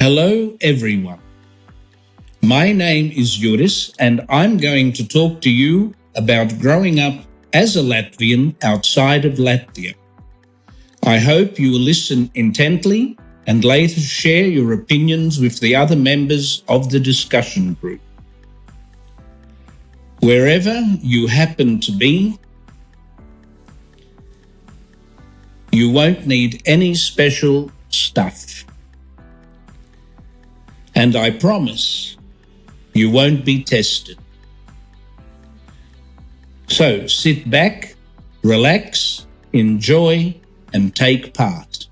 Hello everyone. My name is Juris and I'm going to talk to you about growing up as a Latvian outside of Latvia. I hope you will listen intently and later share your opinions with the other members of the discussion group. Wherever you happen to be, you won't need any special stuff. And I promise you won't be tested. So sit back, relax, enjoy, and take part.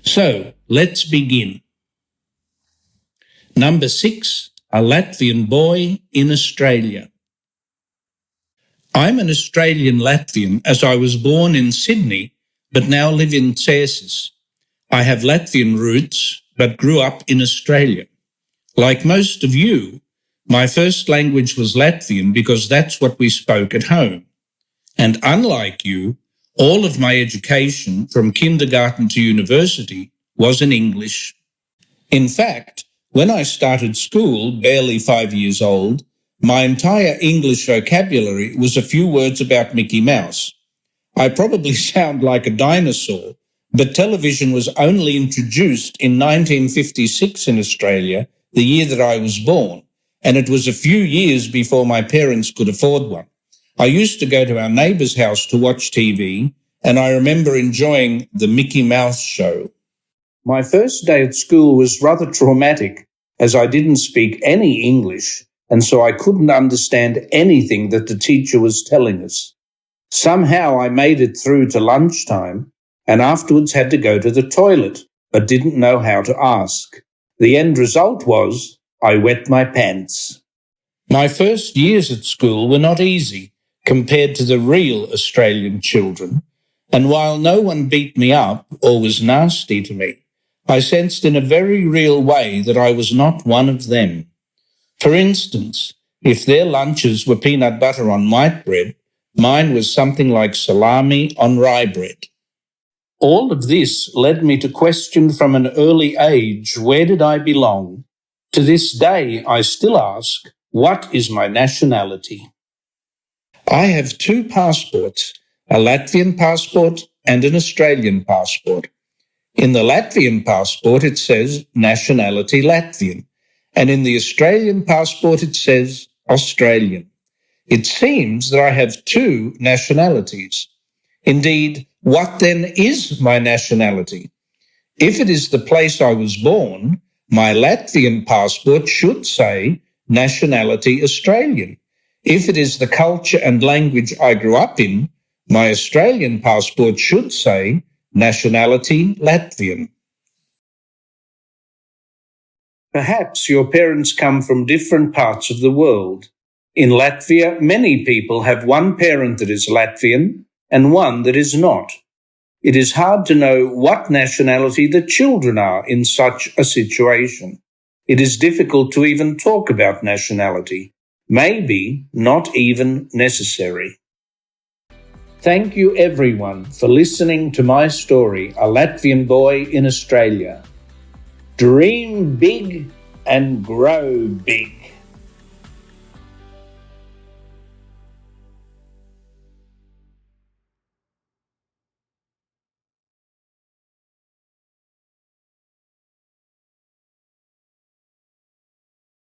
So let's begin. Number 6, a Latvian boy in Australia. I'm an Australian Latvian as I was born in Sydney, but now live in Cēsis. I have Latvian roots, but grew up in Australia. Like most of you, my first language was Latvian because that's what we spoke at home. And unlike you, all of my education from kindergarten to university was in English. In fact, when I started school, barely 5 years old, my entire English vocabulary was a few words about Mickey Mouse. I probably sound like a dinosaur, but television was only introduced in 1956 in Australia, the year that I was born, and it was a few years before my parents could afford one. I used to go to our neighbour's house to watch TV, and I remember enjoying the Mickey Mouse show. My first day at school was rather traumatic, as I didn't speak any English, and so I couldn't understand anything that the teacher was telling us. Somehow I made it through to lunchtime, and afterwards had to go to the toilet, but didn't know how to ask. The end result was, I wet my pants. My first years at school were not easy compared to the real Australian children, and while no one beat me up or was nasty to me, I sensed in a very real way that I was not one of them. For instance, if their lunches were peanut butter on white bread, mine was something like salami on rye bread. All of this led me to question from an early age, where did I belong? To this day, I still ask, what is my nationality? I have 2 passports, a Latvian passport and an Australian passport. In the Latvian passport, it says nationality Latvian, and in the Australian passport, it says Australian. It seems that I have 2 nationalities. Indeed, what then is my nationality? If it is the place I was born, my Latvian passport should say nationality Australian. If it is the culture and language I grew up in, my Australian passport should say nationality Latvian. Perhaps your parents come from different parts of the world. In Latvia, many people have one parent that is Latvian and one that is not. It is hard to know what nationality the children are in such a situation. It is difficult to even talk about nationality, maybe not even necessary. Thank you everyone for listening to my story, A Latvian Boy in Australia. Dream big and grow big.